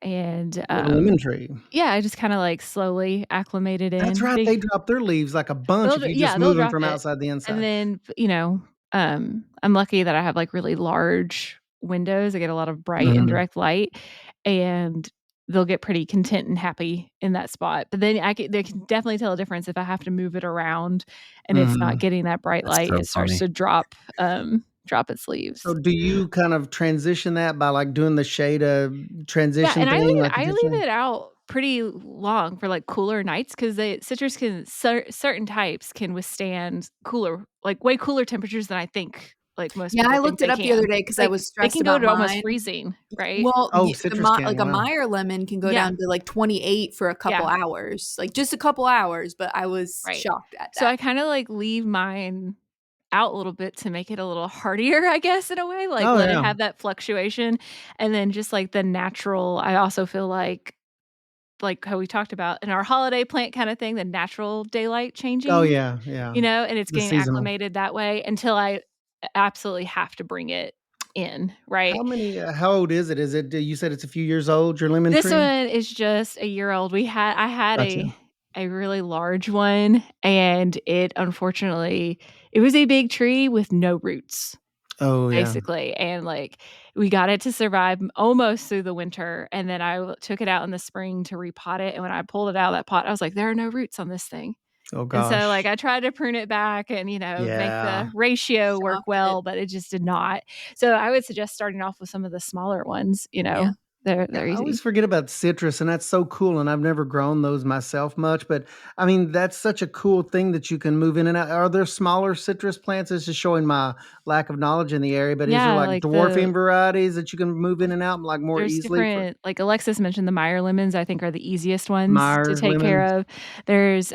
And lemon tree. Yeah, I just kind of like slowly acclimated in. That's right. They drop their leaves like a bunch if you just move them from outside the inside. And then, I'm lucky that I have like really large windows. I get a lot of bright and direct light, and they'll get pretty content and happy in that spot. But then they can definitely tell a difference if I have to move it around and it's not getting that bright light. It starts to drop its leaves. So do you kind of transition that by like doing the shade transition thing? I leave it out pretty long for like cooler nights, because citrus certain types can withstand way cooler temperatures than I think. Like most people I looked it up the other day because I was stressed. They can go to almost freezing, right? Well, a Meyer lemon can go down to like 28 for a couple hours, like just a couple hours. But I was shocked at that. So I kind of like leave mine out a little bit to make it a little hardier, I guess, in a way, like let it have that fluctuation. And then just like the natural, I also feel like how we talked about in our holiday plant kind of thing, the natural daylight changing. Oh yeah. And it's getting acclimated that way until I absolutely have to bring it in, right? How old is it? Is it, you said it's a few years old, your lemon tree? This one is just a year old. I had a really large one, and it was a big tree with no roots. Oh, yeah. Basically. And we got it to survive almost through the winter. And then I took it out in the spring to repot it. And when I pulled it out of that pot, I was like, there are no roots on this thing. Oh, gosh. And so I tried to prune it back and, make the ratio work well, but it just did not. So I would suggest starting off with some of the smaller ones, They're easy. I always forget about citrus, and that's so cool. And I've never grown those myself much, but that's such a cool thing that you can move in and out. Are there smaller citrus plants? It's just showing my lack of knowledge in the area, but is there like dwarfing varieties that you can move in and out like more easily? Different, like Alexis mentioned, the Meyer lemons, I think, are the easiest ones to take care of. There's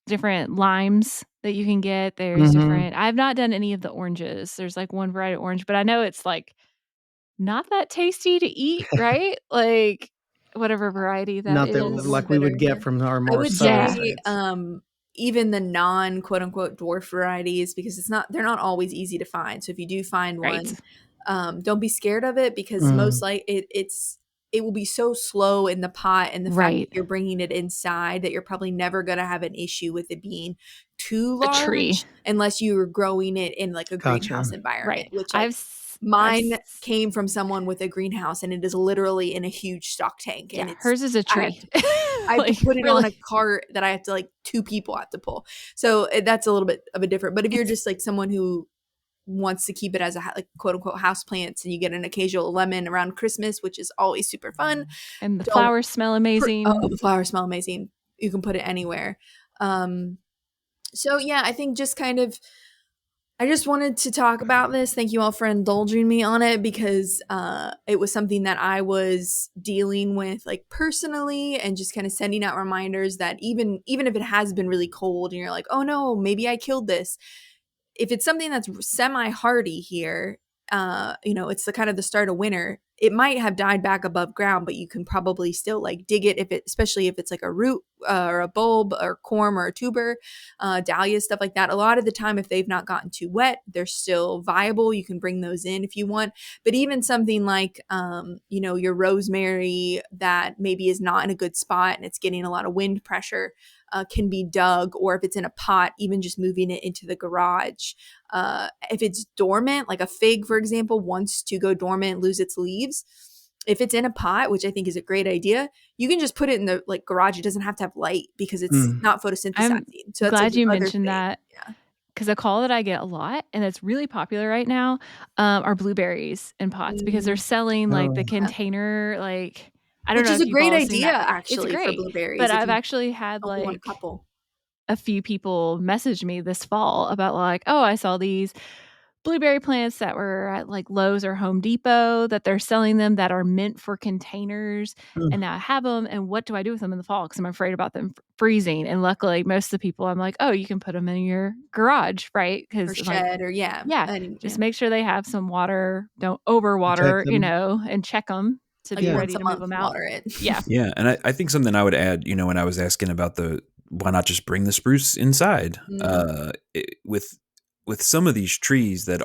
different limes that you can get. There's different, I've not done any of the oranges. There's like one variety of orange, but I know it's not that tasty to eat, right? Like whatever variety that is. Not like we would get from our more southern states. Even the non quote unquote dwarf varieties, because they're not always easy to find. So if you do find one, Don't be scared of it, because most like it will be so slow in the pot, and the fact that you're bringing it inside, that you're probably never going to have an issue with it being too large unless you were growing it in like a greenhouse environment, which like mine came from someone with a greenhouse, and it is literally in a huge stock tank. And it's hers is a tree. I have to put it on a cart that I have to like 2 people have to pull. So that's a little bit of a different, but if you're just like someone who wants to keep it as a like quote unquote house plants, and you get an occasional lemon around Christmas, which is always super fun, and the flowers smell amazing. The flowers smell amazing. You can put it anywhere. So yeah, I think just kind of, I just wanted to talk about this. Thank you all for indulging me on it, because it was something that I was dealing with like personally, and just kind of sending out reminders that even if it has been really cold and you're like, oh no, maybe I killed this. If it's something that's semi-hardy here, it's the kind of the start of winter, it might have died back above ground, but you can probably still like dig it, especially if it's like a root or a bulb or corm or a tuber, dahlias, stuff like that. A lot of the time, if they've not gotten too wet, they're still viable. You can bring those in if you want. But even something like, your rosemary that maybe is not in a good spot and it's getting a lot of wind pressure, can be dug, or if it's in a pot, even just moving it into the garage. If it's dormant, like a fig, for example, wants to go dormant, lose its leaves. If it's in a pot, which I think is a great idea, you can just put it in the like garage. It doesn't have to have light, because it's not photosynthesizing. So that's glad you mentioned that. Yeah. Because a call that I get a lot, and that's really popular right now, are blueberries in pots, because they're selling like the container, like, I don't know. Which is a great idea, actually, it's great, for blueberries. But I've actually had like a few people message me this fall about like, oh, I saw these blueberry plants that were at like Lowe's or Home Depot, that they're selling them, that are meant for containers. And now I have them, and what do I do with them in the fall? Because I'm afraid about them freezing. And luckily, most of the people, I'm like, oh, you can put them in your garage, right? Or shed, or just make sure they have some water. Don't overwater, and check them to be ready to move them out. Yeah. And I think something I would add, when I was asking about why not just bring the spruce inside, with some of these trees that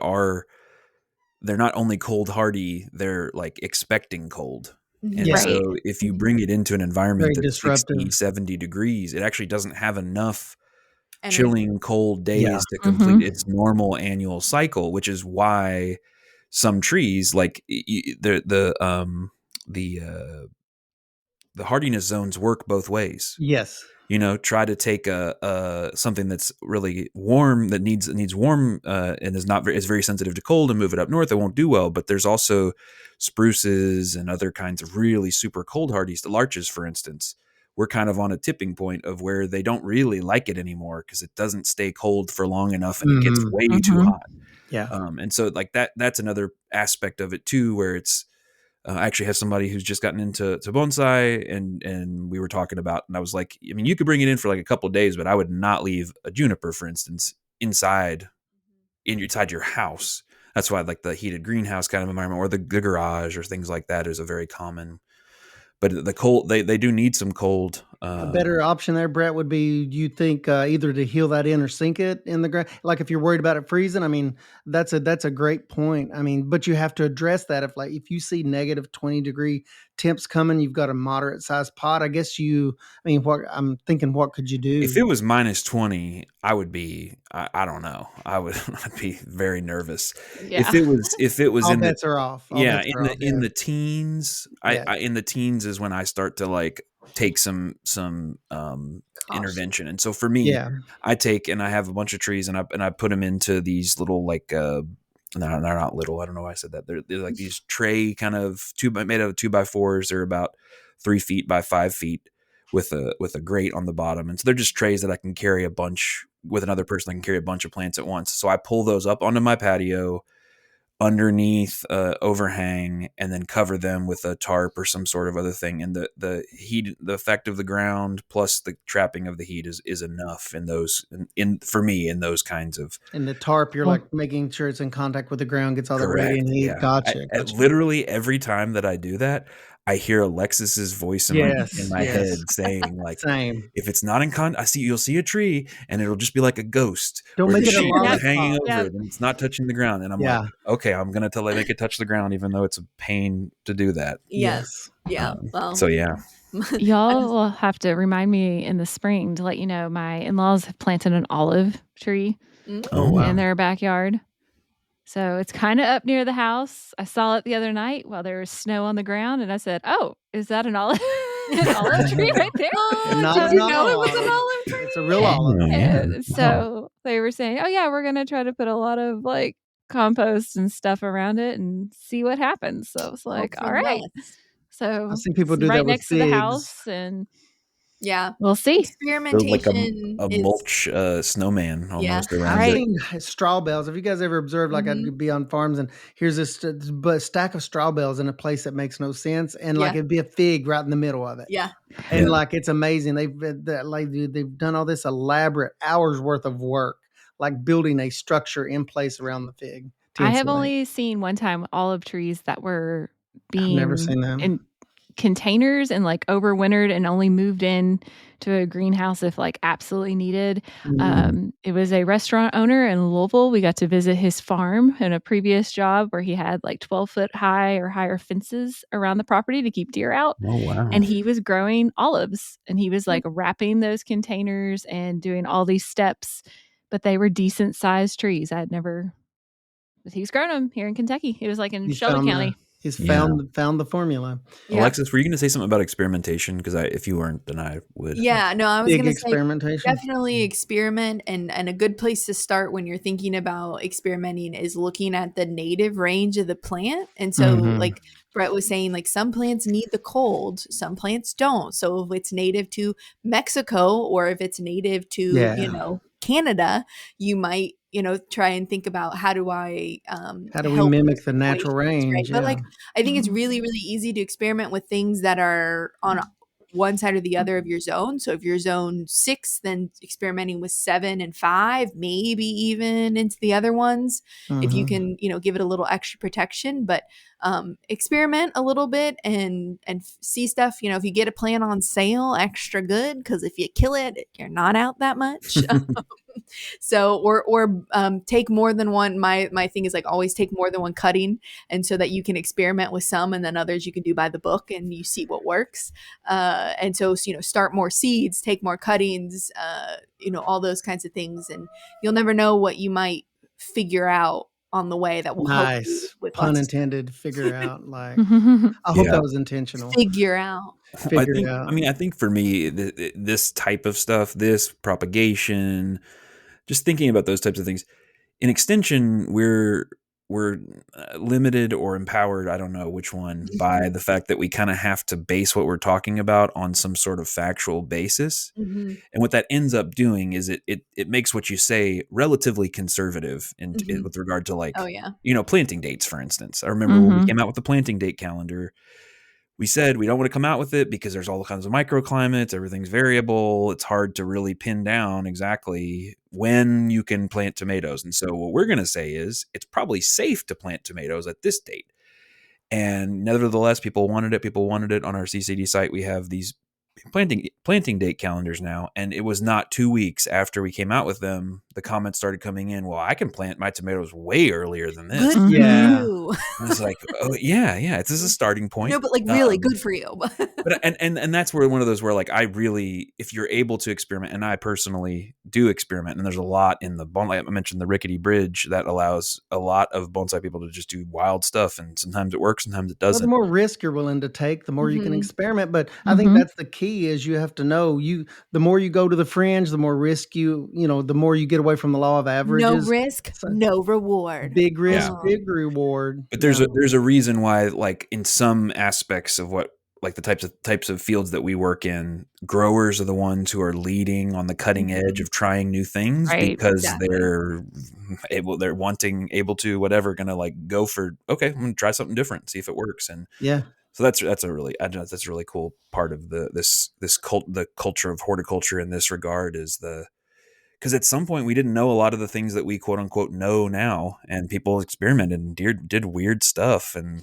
they're not only cold hardy, they're like expecting cold. And so if you bring it into an environment that's 60, 70 degrees, it actually doesn't have enough chilling cold days to complete its normal annual cycle, which is why some trees, like the hardiness zones, work both ways. Yes. Try to take something that's really warm, that needs warm, and is very sensitive to cold, and move it up north. It won't do well. But there's also spruces and other kinds of really super cold hardies. The larches, for instance, we're kind of on a tipping point of where they don't really like it anymore, because it doesn't stay cold for long enough, and it gets way too hot. Yeah. And so like that's another aspect of it too, where it's, I actually have somebody who's just gotten into bonsai, and we were talking about, and I was like, I mean, you could bring it in for like a couple of days, but I would not leave a juniper, for instance, inside your house. That's why like the heated greenhouse kind of environment, or the garage, or things like that, is a very common. But the cold, they do need some cold. A better option there, Brett, would be, do you think, either to heal that in or sink it in the ground? Like if you're worried about it freezing, I mean, that's a great point. I mean, but you have to address that. If you see negative 20-degree temps coming, you've got a moderate sized pot. I guess what could you do? If it was minus 20, I would be, I don't know. I'd be very nervous. Yeah. If it was all bets are off. In the teens, in the teens is when I start to like take some intervention. And so for me, I take, and I have a bunch of trees, and I put them into these little like, no, they're not little. I don't know why I said that. They're like these tray kind of made out of 2x4s. They're about 3 feet by 5 feet with a grate on the bottom. And so they're just trays that I can carry a bunch with another person. I can carry a bunch of plants at once. So I pull those up onto my patio underneath overhang, and then cover them with a tarp or some sort of other thing. And the heat, the effect of the ground plus the trapping of the heat is enough in those, for me, in those kinds of. And the tarp, you're like making sure it's in contact with the ground, gets all the radiant heat. Gotcha. Literally every time that I do that, I hear Alexis's voice in my head saying like, same. If it's not in you'll see a tree and it'll just be like a ghost. Don't make it a lollipop. Hanging over it and it's not touching the ground. And I'm like, okay, I'm going to make it touch the ground, even though it's a pain to do that. Yes. Yeah. So yeah. Y'all will have to remind me in the spring to let you know my in-laws have planted an olive tree in their backyard. So it's kind of up near the house. I saw it the other night while there was snow on the ground, and I said, "Oh, is that an olive tree right there?" Did you know it was an olive tree? It's a real olive. And so they were saying, "Oh yeah, we're gonna try to put a lot of like compost and stuff around it and see what happens." So I was like, "All right." So I've seen people do right that next with to the figs. house, and yeah, we'll see. Experimentation, like a mulch snowman almost around I've it. seen straw bales. Have you guys ever observed? Like I'd be on farms and here's this stack of straw bales in a place that makes no sense, and like it'd be a fig right in the middle of it. Yeah, and like it's amazing. They've done all this elaborate hours worth of work, like building a structure in place around the fig. I have only seen one time olive trees that were being I've never seen them in containers and like overwintered and only moved in to a greenhouse if like absolutely needed. It was a restaurant owner in Louisville. We got to visit his farm in a previous job where he had like 12-foot high or higher fences around the property to keep deer out. Oh, wow. And he was growing olives and he was like wrapping those containers and doing all these steps, but they were decent sized trees. I had never, but he's grown them here in Kentucky. He was like in Shelby County. He's found the formula. Yeah. Alexis, were you going to say something about experimentation? Because if you weren't, then I would. Yeah, no, I was going to say experimentation. Definitely experiment, and a good place to start when you're thinking about experimenting is looking at the native range of the plant. And so, like Brett was saying, like some plants need the cold, some plants don't. So if it's native to Mexico or if it's native to Canada, you might try and think about how do we mimic the natural range, right? But like I think it's really, really easy to experiment with things that are on one side or the other of your zone. So if you're zone 6, then experimenting with 7 and 5, maybe even into the other ones, if you can give it a little extra protection. But experiment a little bit and see stuff. If you get a plant on sale, extra good, because if you kill it, you're not out that much. So or take more than one. My thing is like always take more than one cutting, and so that you can experiment with some, and then others you can do by the book and you see what works. And so start more seeds, take more cuttings, all those kinds of things, and you'll never know what you might figure out on the way that will help you with pun intended. Figure out like I hope that was intentional. Figure out. I think for me, this type of stuff, this propagation, just thinking about those types of things in extension, we're limited or empowered, I don't know which one, by the fact that we kind of have to base what we're talking about on some sort of factual basis. And what that ends up doing is it makes what you say relatively conservative with regard to like, planting dates, for instance. I remember when we came out with the planting date calendar, we said we don't want to come out with it because there's all kinds of microclimates, everything's variable. It's hard to really pin down exactly when you can plant tomatoes. And so what we're going to say is it's probably safe to plant tomatoes at this date. And nevertheless, people wanted it. People wanted it on our CCD site. We have these planting date calendars now. And it was not 2 weeks after we came out with them, the comments started coming in. Well, I can plant my tomatoes way earlier than this. Good for you. I was like, oh yeah. This is a starting point. No, but like really good for you. But and that's where one of those where like I really, if you're able to experiment, and I personally do experiment, and there's a lot in the bonsai. I mentioned the rickety bridge that allows a lot of bonsai people to just do wild stuff, and sometimes it works, sometimes it doesn't. Well, the more risk you're willing to take, the more you can experiment. But I think that's the key is you have to know the more you go to the fringe, the more risk the more you get away from the law of averages. No risk, no reward. Big risk, big reward. But there's a reason why, like in some aspects of what, like the types of fields that we work in, growers are the ones who are leading on the cutting edge of trying new things, because they're able to whatever, gonna like go for, okay, I'm gonna try something different, see if it works. And so that's a really cool part of the culture of horticulture in this regard, is the because at some point we didn't know a lot of the things that we quote unquote know now, and people experimented and did weird stuff, and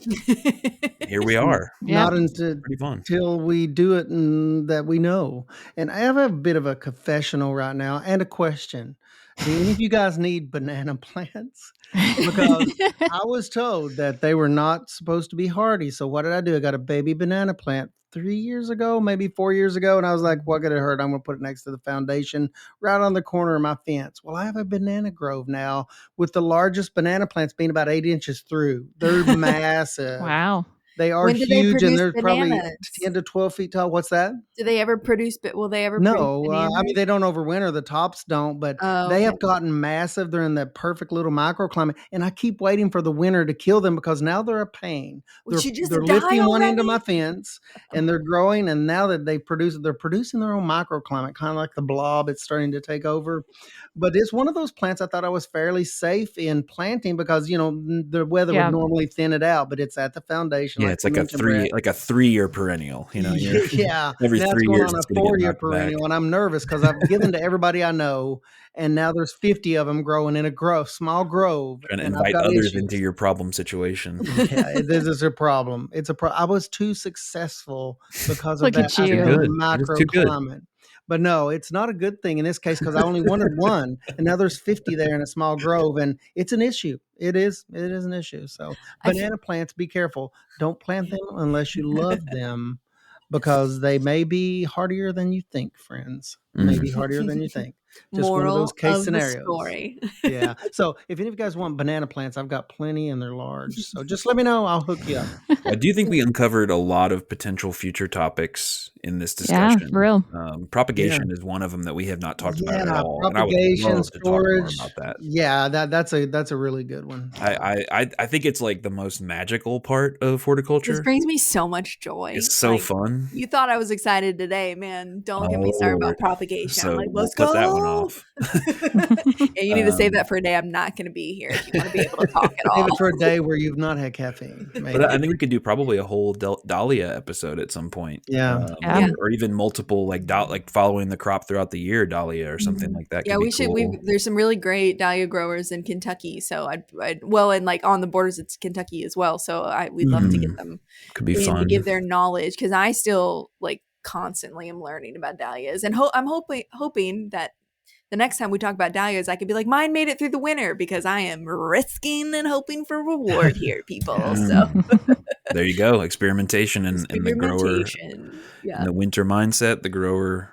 here we are. Yeah. Not until we do it and that we know. And I have a bit of a confessional right now and a question. Do any of you guys need banana plants? Because I was told that they were not supposed to be hardy. So what did I do? I got a baby banana plant 3 years ago, maybe 4 years ago. And I was like, what could it hurt? I'm going to put it next to the foundation right on the corner of my fence. Well, I have a banana grove now with the largest banana plants being about 8 inches through. They're massive. Wow. They are When do they huge, and produce they're probably bananas? 10 to 12 feet tall. What's that? Do they ever produce? Will they ever? No, produce I mean, they don't overwinter. The tops don't, but they have gotten massive. They're in that perfect little microclimate, and I keep waiting for the winter to kill them because now they're a pain. They're lifting one end of my fence, and they're growing. And now that they're producing their own microclimate, kind of like the blob. It's starting to take over. But it's one of those plants I thought I was fairly safe in planting because the weather would normally thin it out, but it's at the foundation. Yeah, it's like a 3-year perennial. Yeah, every now 3 it's going years on it's a going to get 4-year knocked back. perennial, and I'm nervous because I've given to everybody I know, and now there's 50 of them growing in a small grove. Trying to and invite I've got others issues. into your problem situation. Yeah, this is a problem. I was too successful because of Look that at you. microclimate. But no, it's not a good thing in this case because I only wanted one, and now there's 50 there in a small grove, and it's an issue. It is an issue. So banana plants, be careful. Don't plant them unless you love them, because they may be hardier than you think, friends. Maybe hardier than you think. Just one of those case scenarios. Story. Yeah. So if any of you guys want banana plants, I've got plenty and they're large. So just let me know. I'll hook you up. I do think we uncovered a lot of potential future topics in this discussion. Yeah, for real. Propagation is one of them that we have not talked about at all. Propagation, and I would love to talk more about that. Yeah, that's a really good one. I think it's like the most magical part of horticulture. This brings me so much joy. It's so fun. You thought I was excited today, man. Don't get me started about propagation. So I'm like, let's we'll go. put that one off. Yeah, you need to save that for a day I'm not going to be here if you want to be able to talk at all. Save it for a day where you've not had caffeine. Maybe. But I think we could do probably a whole dahlia episode at some point. Yeah. Or even multiple like following the crop throughout the year dahlia or something like that. Yeah, we should. Cool. There's some really great dahlia growers in Kentucky. So and like on the borders, it's Kentucky as well. So we'd love to get them. Could be fun to give their knowledge, because I still constantly am learning about dahlias, and I'm hoping that the next time we talk about dahlias, I could be like, mine made it through the winter, because I am risking and hoping for reward here, people. So there you go. Experimentation and the grower. In the winter mindset, the grower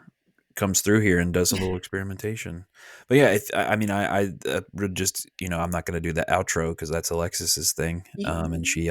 comes through here and does a little experimentation. But yeah, I mean, I would just, I'm not going to do the outro because that's Alexis's thing. And she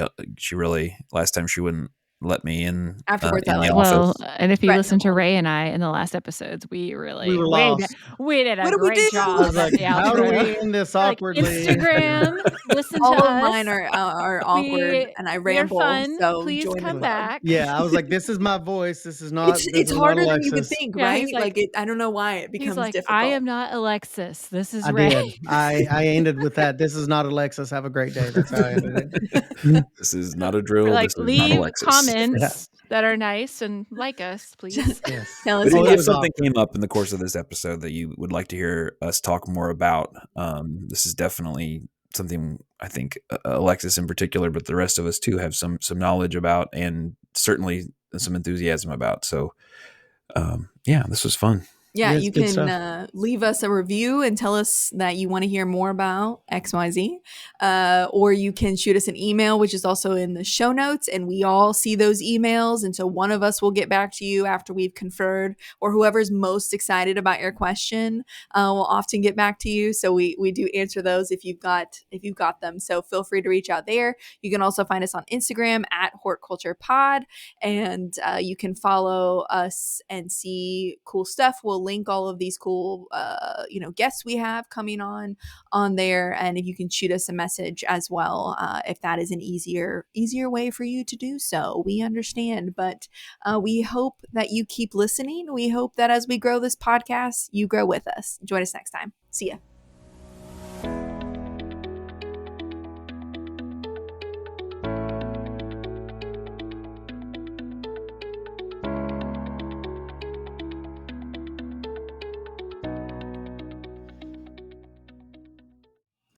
really, last time she wouldn't let me in afterwards. In the office. Well, and if you listen to Ray and I in the last episodes, we were lost. We did a great job. I was like, how do we end this awkwardly? Instagram, listen all to of us. mine are awkward, and I ramble. Fun. So please come back. Yeah, I was like, this is my voice. This is not. It's harder than you would think, right? I don't know why it becomes difficult. I am not Alexis. This is Ray. Did. I ended with that. This is not Alexis. Have a great day. That's how I ended it. This is not a drill. This is leave not Alexis. Comments that are nice and like us, please. Yes. Tell us if something came up in the course of this episode that you would like to hear us talk more about, this is definitely something I think Alexis in particular, but the rest of us too, have some knowledge about, and certainly some enthusiasm about. So this was fun. Yeah, you can leave us a review and tell us that you want to hear more about XYZ. Or you can shoot us an email, which is also in the show notes, and we all see those emails. And so one of us will get back to you after we've conferred, or whoever's most excited about your question will often get back to you. So we do answer those if you've got them. So feel free to reach out there. You can also find us on Instagram at HortCulturePod, and you can follow us and see cool stuff. We'll link all of these cool guests we have coming on there, and if you can shoot us a message as well, if that is an easier way for you to do so, we understand. But we hope that you keep listening. We hope that as we grow this podcast, you grow with us. Join us next time. See ya.